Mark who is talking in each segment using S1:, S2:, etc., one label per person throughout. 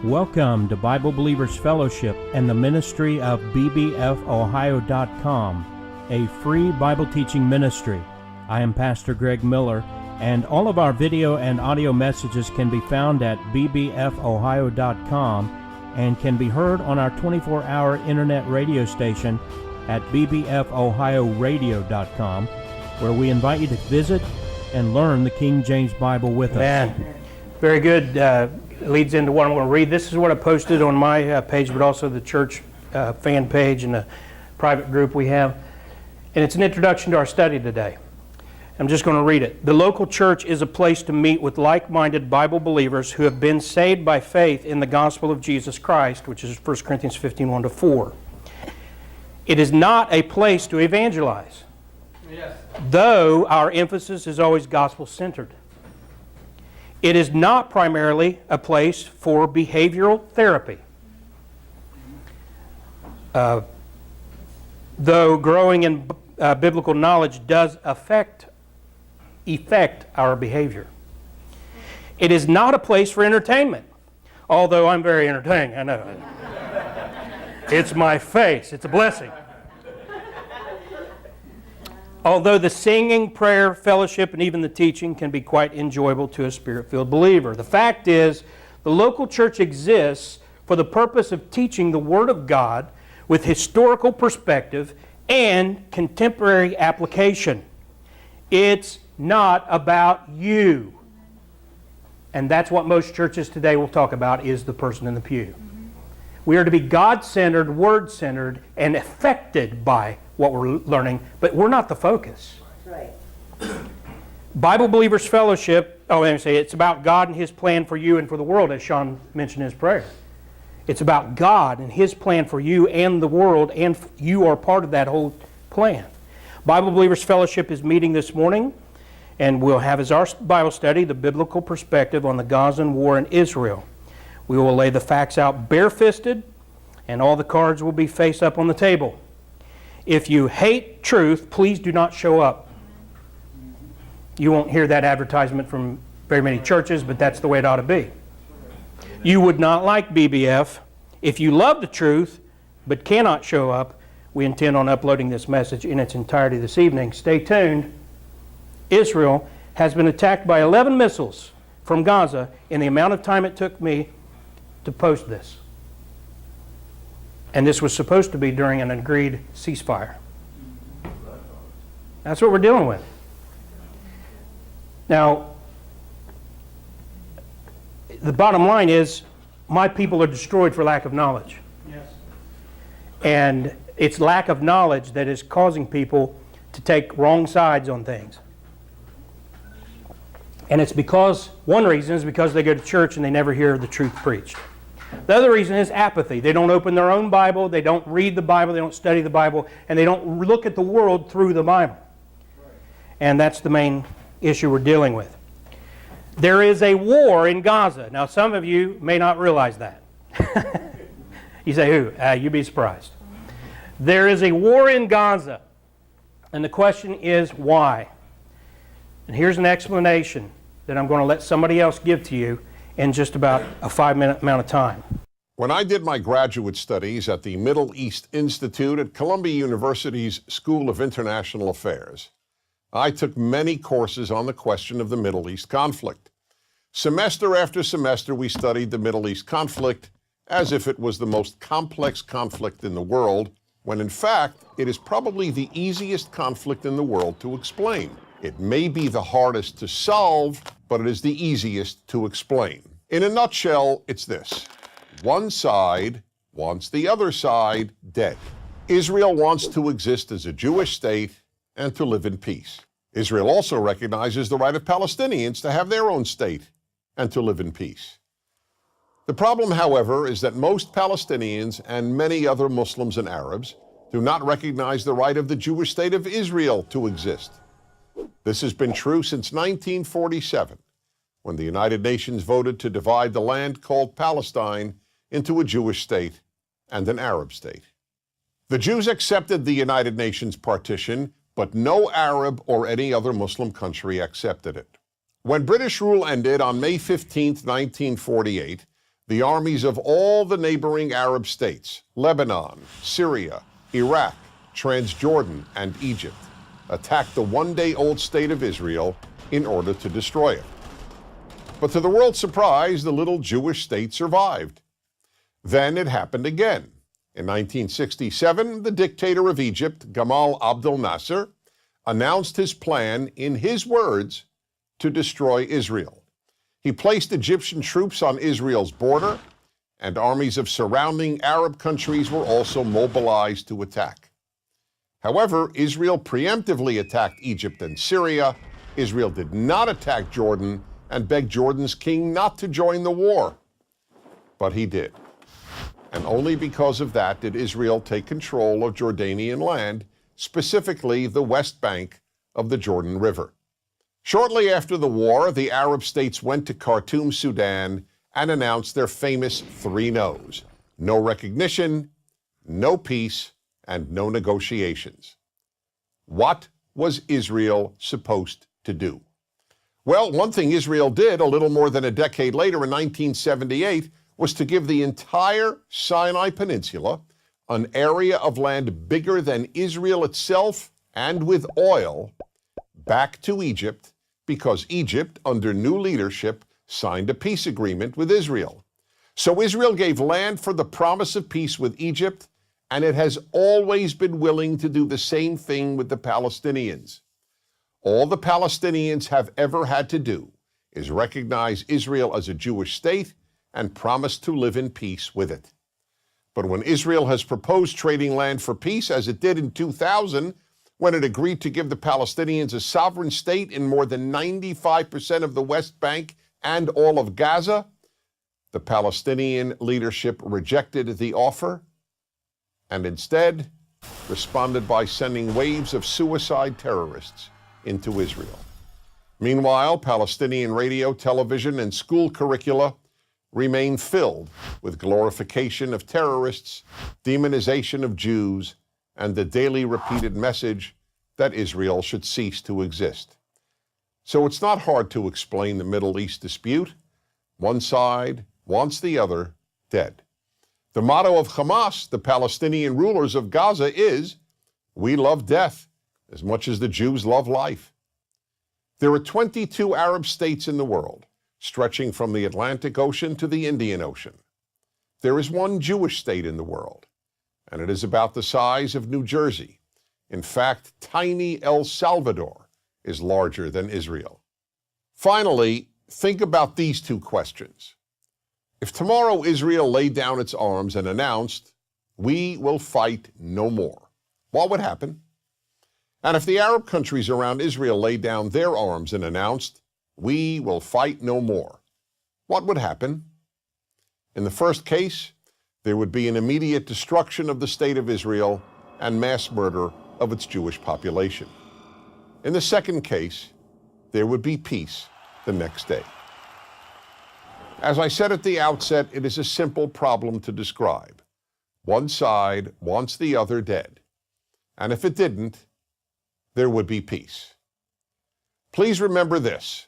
S1: Welcome to Bible Believers Fellowship and the ministry of bbfohio.com, a free Bible teaching ministry. I am Pastor Greg Miller, and all of our video and audio messages can be found at bbfohio.com and can be heard on our 24-hour internet radio station at bbfohioradio.com, where we invite you to visit and learn the King James Bible with us.
S2: Man, very good. Leads into what I'm going to read. This is what I posted on my page, but also the church fan page and the private group we have. And it's an introduction to our study today. I'm just going to read it. The local church is a place to meet with like-minded Bible believers who have been saved by faith in the gospel of Jesus Christ, which is 1 Corinthians 15, 1-4. It is not a place to evangelize, though our emphasis is always gospel-centered. It is not primarily a place for behavioral therapy, though growing in biblical knowledge does affect our behavior. It is not a place for entertainment, although I'm very entertaining, I know. It's my face, it's a blessing. Although the singing, prayer, fellowship, and even the teaching can be quite enjoyable to a Spirit-filled believer. The fact is, the local church exists for the purpose of teaching the Word of God with historical perspective and contemporary application. It's not about you. And that's what most churches today will talk about, is the person in the pew. We are to be God-centered, Word-centered, and affected by what we're learning, but we're not the focus.
S3: Right.
S2: Bible Believers Fellowship, let me say, it's about God and His plan for you and for the world, as Sean mentioned in his prayer. It's about God and His plan for you and the world, and you are part of that whole plan. Bible Believers Fellowship is meeting this morning, and we'll have as our Bible study the biblical perspective on the Gazan war in Israel. We will lay the facts out barefisted, and all the cards will be face up on the table. If you hate truth, please do not show up. You won't hear that advertisement from very many churches, but that's the way it ought to be. You would not like BBF. If you love the truth but cannot show up, we intend on uploading this message in its entirety this evening. Stay tuned. Israel has been attacked by 11 missiles from Gaza in the amount of time it took me to post this. And this was supposed to be during an agreed ceasefire. That's what we're dealing with. Now, the bottom line is, my people are destroyed for lack of knowledge. Yes. And it's lack of knowledge that is causing people to take wrong sides on things. And it's because, one reason is because they go to church and they never hear the truth preached. The other reason is apathy. They don't open their own Bible, they don't read the Bible, they don't study the Bible, and they don't look at the world through the Bible. And that's the main issue we're dealing with. There is a war in Gaza. Now, some of you may not realize that. You say, who? You'd be surprised. There is a war in Gaza. And the question is, why? And here's an explanation that I'm going to let somebody else give to you in just about a 5-minute amount of time.
S4: When I did my graduate studies at the Middle East Institute at Columbia University's School of International Affairs, I took many courses on the question of the Middle East conflict. Semester after semester, we studied the Middle East conflict as if it was the most complex conflict in the world, when in fact, it is probably the easiest conflict in the world to explain. It may be the hardest to solve, but it is the easiest to explain. In a nutshell, it's this. One side wants the other side dead. Israel wants to exist as a Jewish state and to live in peace. Israel also recognizes the right of Palestinians to have their own state and to live in peace. The problem, however, is that most Palestinians and many other Muslims and Arabs do not recognize the right of the Jewish state of Israel to exist. This has been true since 1947, when the United Nations voted to divide the land called Palestine into a Jewish state and an Arab state. The Jews accepted the United Nations partition, but no Arab or any other Muslim country accepted it. When British rule ended on May 15, 1948, the armies of all the neighboring Arab states, Lebanon, Syria, Iraq, Transjordan, and Egypt, attacked the one-day-old state of Israel in order to destroy it. But to the world's surprise, the little Jewish state survived. Then it happened again. In 1967, the dictator of Egypt, Gamal Abdel Nasser, announced his plan, in his words, to destroy Israel. He placed Egyptian troops on Israel's border, and armies of surrounding Arab countries were also mobilized to attack. However, Israel preemptively attacked Egypt and Syria. Israel did not attack Jordan and begged Jordan's king not to join the war. But he did. And only because of that did Israel take control of Jordanian land, specifically the West Bank of the Jordan River. Shortly after the war, the Arab states went to Khartoum, Sudan, and announced their famous 3 no's: no recognition, no peace, and no negotiations. What was Israel supposed to do? Well, one thing Israel did a little more than a decade later in 1978 was to give the entire Sinai Peninsula, an area of land bigger than Israel itself and with oil, back to Egypt, because Egypt, under new leadership, signed a peace agreement with Israel. So Israel gave land for the promise of peace with Egypt, and it has always been willing to do the same thing with the Palestinians. All the Palestinians have ever had to do is recognize Israel as a Jewish state and promise to live in peace with it. But when Israel has proposed trading land for peace, as it did in 2000, when it agreed to give the Palestinians a sovereign state in more than 95% of the West Bank and all of Gaza, the Palestinian leadership rejected the offer and instead responded by sending waves of suicide terrorists into Israel. Meanwhile, Palestinian radio, television, and school curricula remain filled with glorification of terrorists, demonization of Jews, and the daily repeated message that Israel should cease to exist. So it's not hard to explain the Middle East dispute. One side wants the other dead. The motto of Hamas, the Palestinian rulers of Gaza, is, "We love death as much as the Jews love life." There are 22 Arab states in the world, stretching from the Atlantic Ocean to the Indian Ocean. There is one Jewish state in the world, and it is about the size of New Jersey. In fact, tiny El Salvador is larger than Israel. Finally, think about these 2 questions. If tomorrow Israel laid down its arms and announced, "We will fight no more," what would happen? And if the Arab countries around Israel laid down their arms and announced, "We will fight no more," what would happen? In the first case, there would be an immediate destruction of the state of Israel and mass murder of its Jewish population. In the second case, there would be peace the next day. As I said at the outset, it is a simple problem to describe. One side wants the other dead, and if it didn't, there would be peace. Please remember this: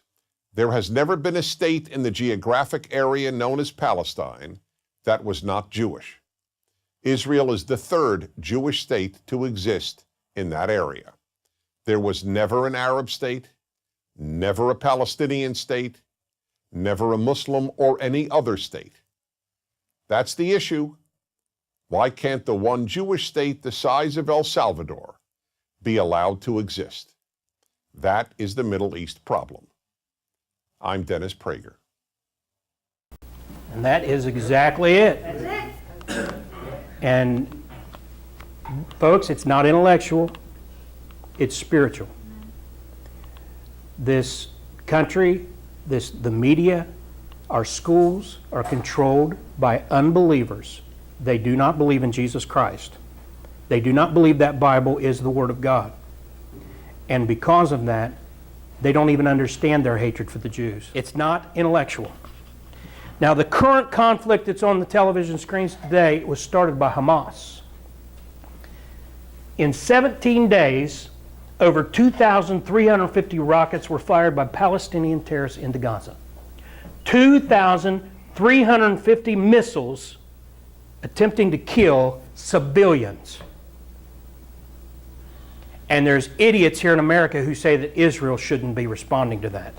S4: there has never been a state in the geographic area known as Palestine that was not Jewish. Israel is the 3rd Jewish state to exist in that area. There was never an Arab state, never a Palestinian state, never a Muslim or any other state. That's the issue. Why can't the one Jewish state the size of El Salvador be allowed to exist? That is the Middle East problem. I'm Dennis Prager.
S2: And that is exactly it. And folks, it's not intellectual, it's spiritual. This country, the media, our schools are controlled by unbelievers. They do not believe in Jesus Christ. They do not believe that Bible is the Word of God. And because of that, they don't even understand their hatred for the Jews. It's not intellectual. Now, the current conflict that's on the television screens today was started by Hamas. In 17 days, over 2,350 rockets were fired by Palestinian terrorists into Gaza. 2,000 350 missiles attempting to kill civilians. And there's idiots here in America who say that Israel shouldn't be responding to that.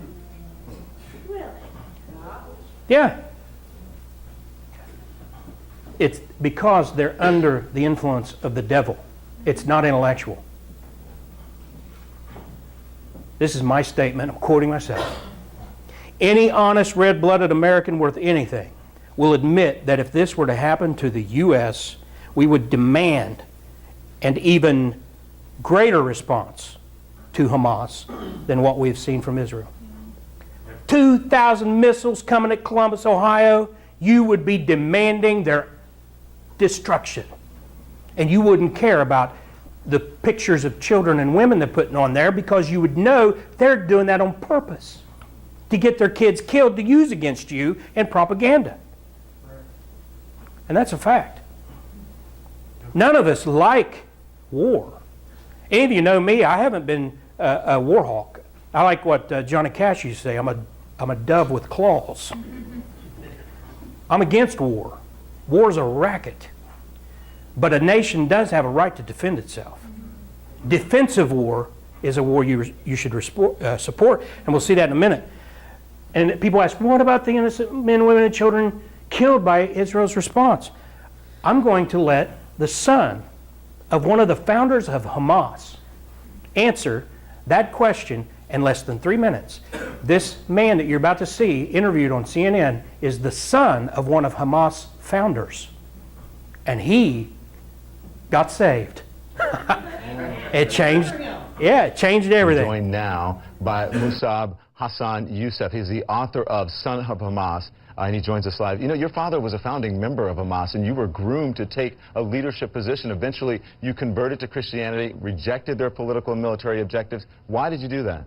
S3: Really?
S2: Yeah. It's because they're under the influence of the devil. It's not intellectual. This is my statement. I'm quoting myself. Any honest, red-blooded American worth anything will admit that if this were to happen to the U.S., we would demand an even greater response to Hamas than what we've seen from Israel. 2,000 missiles coming at Columbus, Ohio, you would be demanding their destruction. And you wouldn't care about the pictures of children and women they're putting on there, because you would know they're doing that on purpose to get their kids killed to use against you in propaganda. And that's a fact. None of us like war. Any of you know me, I haven't been a war hawk. I like what Johnny Cash used to say, I'm a dove with claws. I'm against war. War's a racket. But a nation does have a right to defend itself. Defensive war is a war you should support, and we'll see that in a minute. And people ask, what about the innocent men, women, and children killed by Israel's response? I'm going to let the son of one of the founders of Hamas answer that question in less than 3 minutes. This man that you're about to see interviewed on CNN is the son of one of Hamas founders. And he got saved. It changed. Yeah, it changed everything.
S5: Joined now by Musab Hassan Youssef. He's the author of Son of Hamas, and he joins us live. You know, your father was a founding member of Hamas, and you were groomed to take a leadership position. Eventually, you converted to Christianity, rejected their political and military objectives. Why did you do that?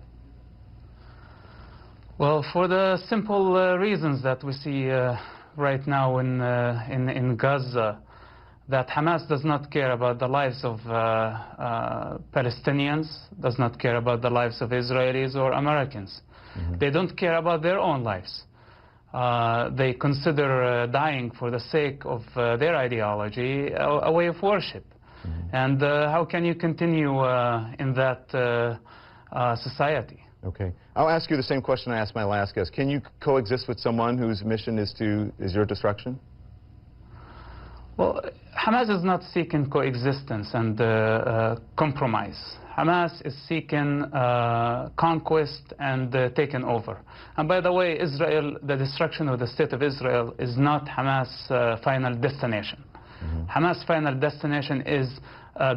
S6: Well, for the simple reasons that we see right now in Gaza, that Hamas does not care about the lives of Palestinians, does not care about the lives of Israelis or Americans. Mm-hmm. They don't care about their own lives. They consider dying for the sake of their ideology a way of worship. Mm-hmm. And how can you continue in that society?
S5: Okay. I'll ask you the same question I asked my last guest. Can you coexist with someone whose mission is your destruction?
S6: Well, Hamas is not seeking coexistence and compromise. Hamas is seeking conquest and taking over. And by the way, Israel, the destruction of the state of Israel is not Hamas' final destination. Mm-hmm. Hamas' final destination is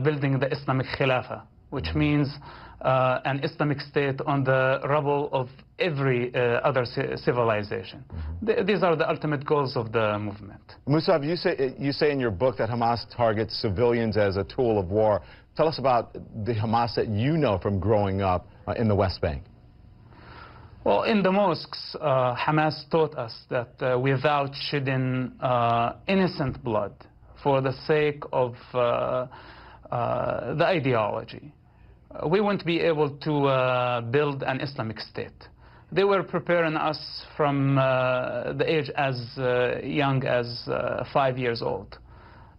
S6: building the Islamic Khilafah, which means an Islamic state on the rubble of every other civilization. Mm-hmm. These are the ultimate goals of the movement.
S5: Musab, you say in your book that Hamas targets civilians as a tool of war. Tell us about the Hamas that you know from growing up in the West Bank.
S6: Well, in the mosques, Hamas taught us that without shedding innocent blood for the sake of the ideology, we won't be able to build an Islamic state. They were preparing us from the age as young as 5 years old.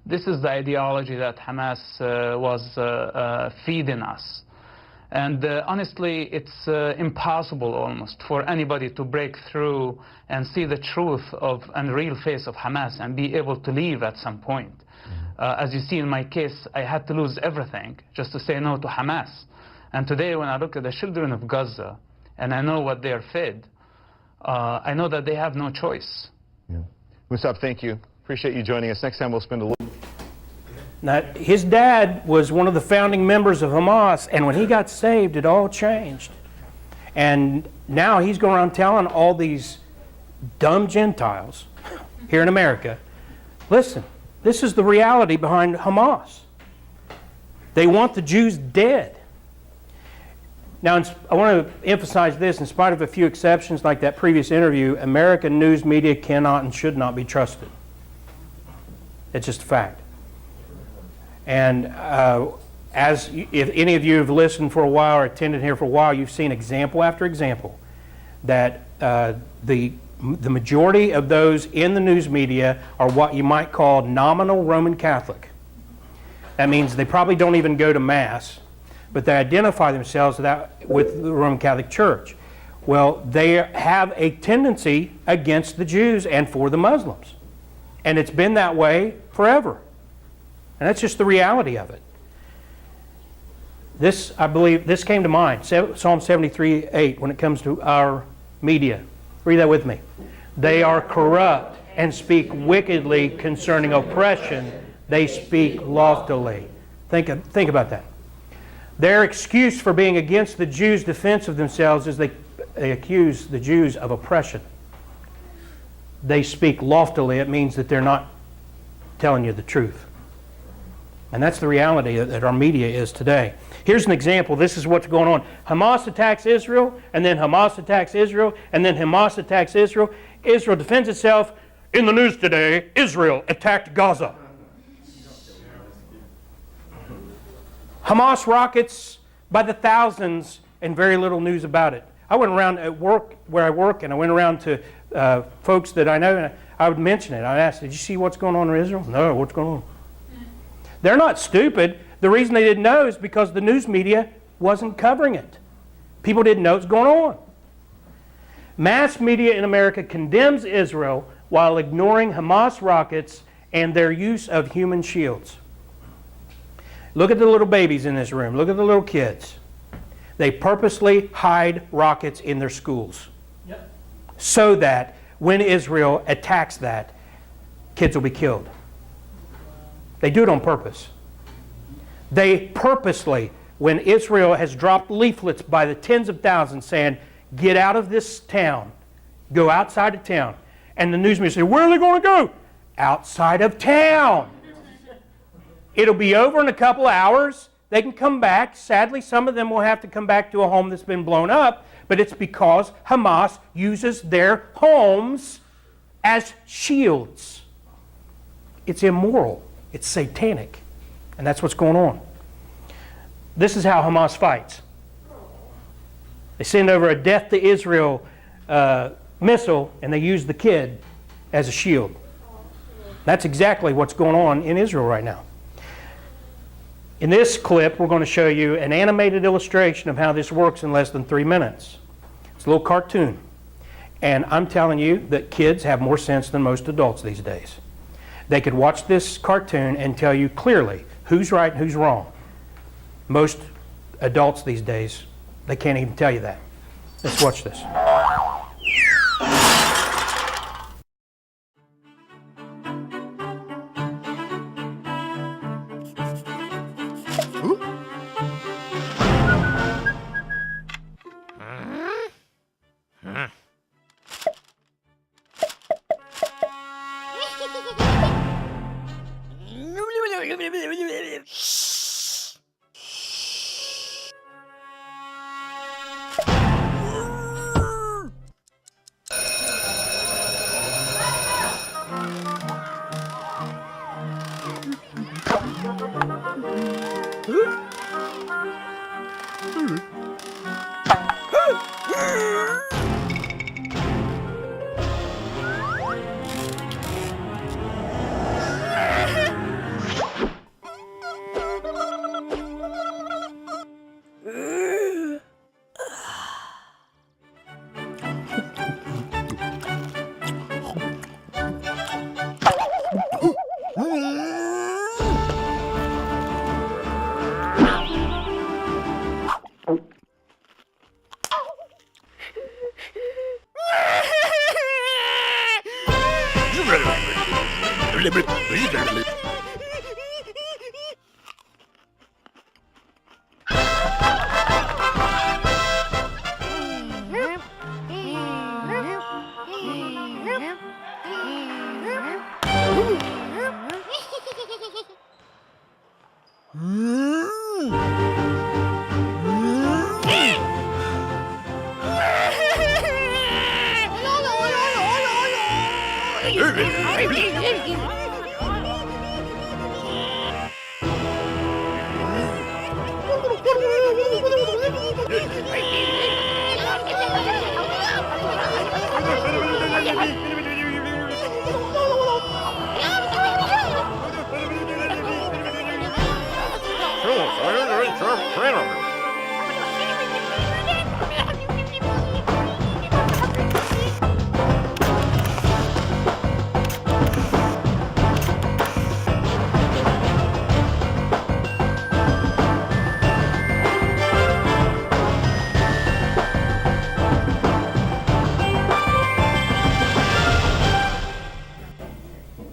S6: This is the ideology that Hamas was feeding us. And honestly, it's impossible almost for anybody to break through and see the truth of and real face of Hamas and be able to leave at some point. As you see in my case, I had to lose everything just to say no to Hamas. And today when I look at the children of Gaza and I know what they are fed, I know that they have no choice.
S5: Yeah. Musab, thank you. Appreciate you joining us. Next time we'll spend a little...
S2: Now, his dad was one of the founding members of Hamas, and when he got saved, it all changed. And now he's going around telling all these dumb Gentiles here in America, listen, this is the reality behind Hamas. They want the Jews dead. Now, I want to emphasize this, in spite of a few exceptions like that previous interview, American news media cannot and should not be trusted. It's just a fact. And if any of you have listened for a while or attended here for a while, you've seen example after example that the The majority of those in the news media are what you might call nominal Roman Catholic. That means they probably don't even go to Mass, but they identify themselves with the Roman Catholic Church. Well, they have a tendency against the Jews and for the Muslims. And it's been that way forever. And that's just the reality of it. This, I believe, this came to mind, Psalm 73:8, when it comes to our media. Read that with me. They are corrupt and speak wickedly concerning oppression. They speak loftily. Think about that. Their excuse for being against the Jews' defense of themselves is they accuse the Jews of oppression. They speak loftily. It means that they're not telling you the truth. And that's the reality that our media is today. Here's an example. This is what's going on. Hamas attacks Israel, and then Hamas attacks Israel, and then Hamas attacks Israel. Israel defends itself. In the news today, Israel attacked Gaza. Hamas rockets by the thousands and very little news about it. I went around at work, where I work, and I went around to folks that I know, and I would mention it. I'd ask, did you see what's going on in Israel? No, what's going on? They're not stupid. The reason they didn't know is because the news media wasn't covering it. People didn't know what's going on. Mass media in America condemns Israel while ignoring Hamas rockets and their use of human shields. Look at the little babies in this room. Look at the little kids. They purposely hide rockets in their schools. Yep. So that when Israel attacks that, kids will be killed. They do it on purpose. They purposely, when Israel has dropped leaflets by the tens of thousands saying, get out of this town, go outside of town. And the news media say, where are they going to go? Outside of town. It'll be over in a couple of hours. They can come back. Sadly, some of them will have to come back to a home that's been blown up, but it's because Hamas uses their homes as shields. It's immoral. It's satanic. And that's what's going on. This is how Hamas fights. They send over a death to Israel missile, and they use the kid as a shield. That's exactly what's going on in Israel right now. In this clip, we're going to show you an animated illustration of how this works in less than 3 minutes. It's a little cartoon. And I'm telling you that kids have more sense than most adults these days. They could watch this cartoon and tell you clearly who's right and who's wrong. Most adults these days, they can't even tell you that. Let's watch this.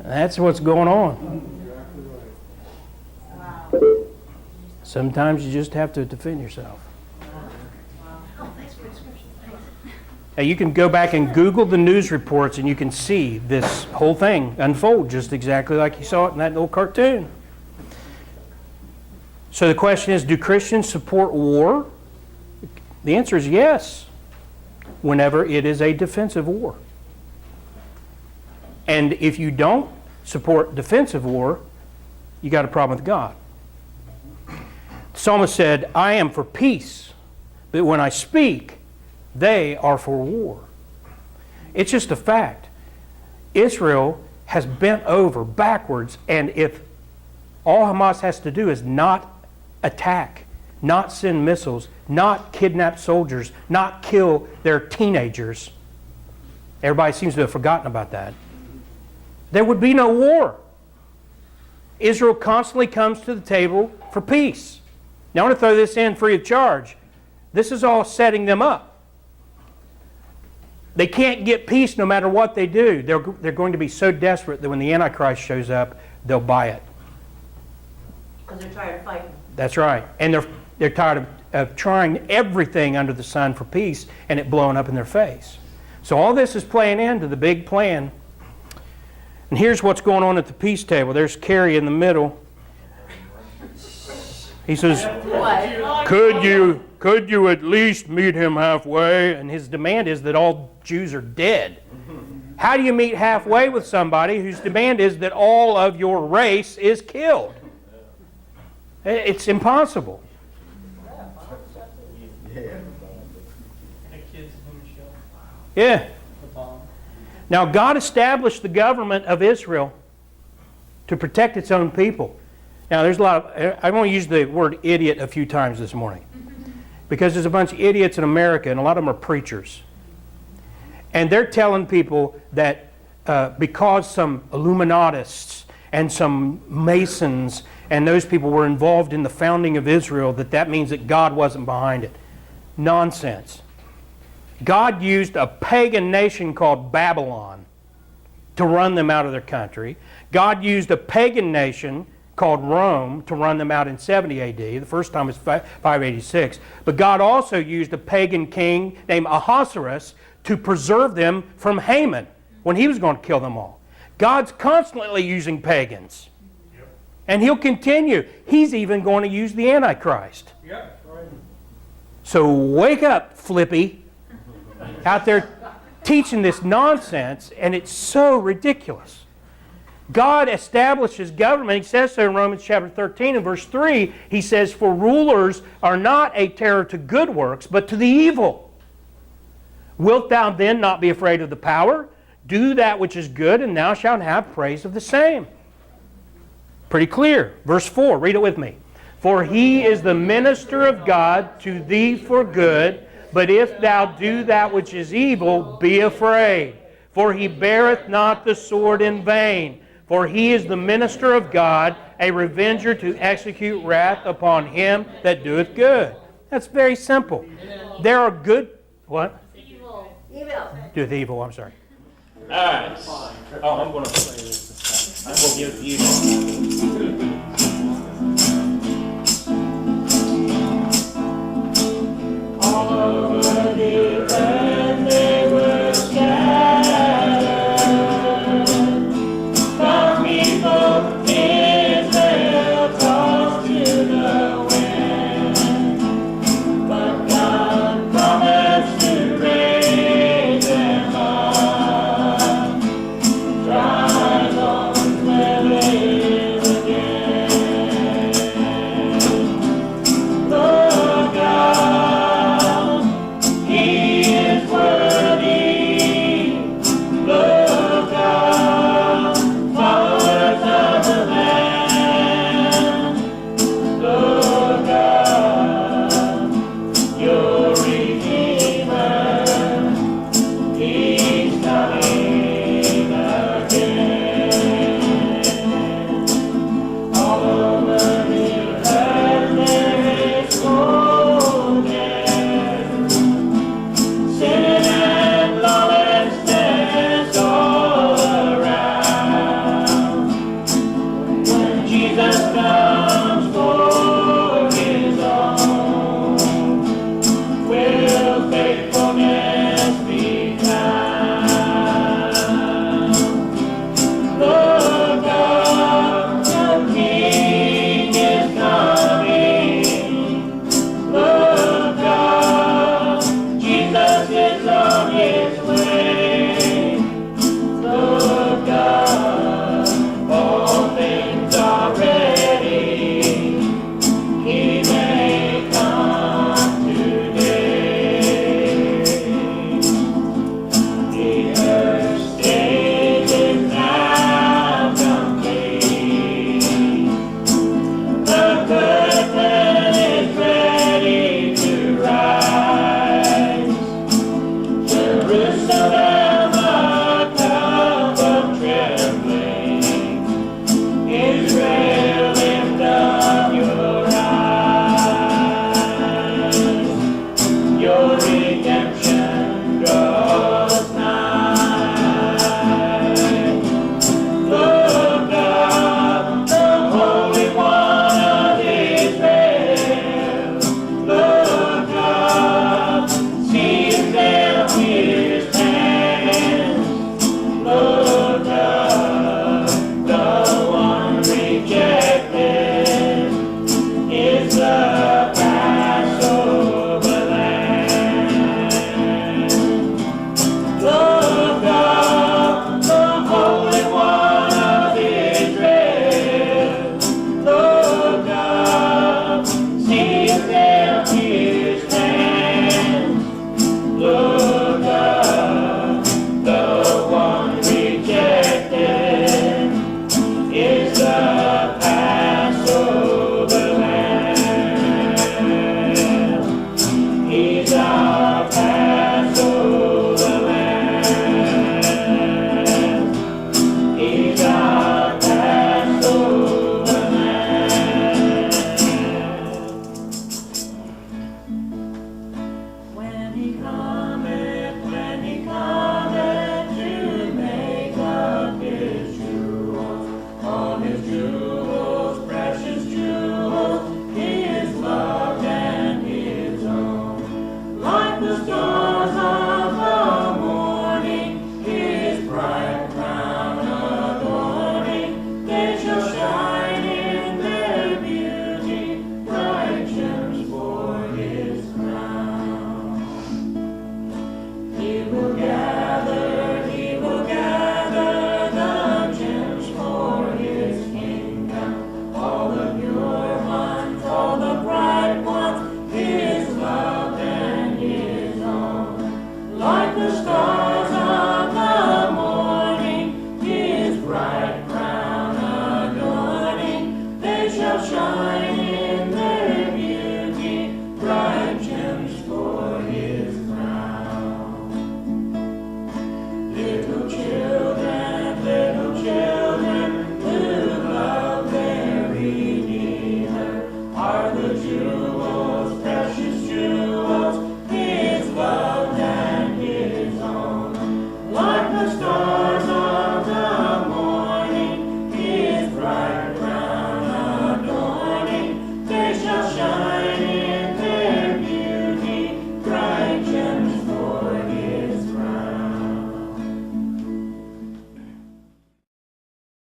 S2: That's what's going on. Sometimes you just have to defend yourself. Now, you can go back and Google the news reports and you can see this whole thing unfold just exactly like you saw it in that little cartoon. So the question is, do Christians support war? The answer is yes, whenever it is a defensive war. And if you don't support defensive war, you got a problem with God. The psalmist said, I am for peace, but when I speak, they are for war. It's just a fact. Israel has bent over backwards, and if all Hamas has to do is not attack, not send missiles, not kidnap soldiers, not kill their teenagers, everybody seems to have forgotten about that, there would be no war. Israel constantly comes to the table for peace. Now I want to throw this in free of charge. This is all setting them up. They can't get peace no matter what they do. They're going to be so desperate that when the Antichrist shows up, they'll buy it.
S3: Because they're tired of fighting.
S2: That's right. And they're tired of trying everything under the sun for peace and it blowing up in their face. So all this is playing into the big plan. And here's what's going on at the peace table. There's Kerry in the middle. He says,
S3: What?
S2: Could you at least meet him halfway? And his demand is that all Jews are dead. How do you meet halfway with somebody whose demand is that all of your race is killed? It's impossible. Yeah. Now, God established the government of Israel to protect its own people. Now, there's a lot of, I want to use the word idiot a few times this morning because there's a bunch of idiots in America, and a lot of them are preachers. And they're telling people that because some Illuminatists and some Masons and those people were involved in the founding of Israel, that means that God wasn't behind it. Nonsense. God used a pagan nation called Babylon to run them out of their country. God used a pagan nation called Rome to run them out in 70 AD. The first time was 586. But God also used a pagan king named Ahasuerus to preserve them from Haman when he was going to kill them all. God's constantly using pagans. And He'll continue. He's even going to use the Antichrist. So wake up, Flippy. Out there teaching this nonsense, and it's so ridiculous. God establishes government. He says so in Romans chapter 13 and verse 3. He says, for rulers are not a terror to good works, but to the evil. Wilt thou then not be afraid of the power? Do that which is good, and thou shalt have praise of the same. Pretty clear. Verse 4, read it with me. For he is the minister of God to thee for good, but if thou do that which is evil, be afraid. For he beareth not the sword in vain. For he is the minister of God, a revenger to execute wrath upon him that doeth good. That's very simple. There are good... What?
S3: Evil.
S2: Doeth evil, I'm sorry.
S1: All right. Oh, I'm going to play this. I'm going to give you...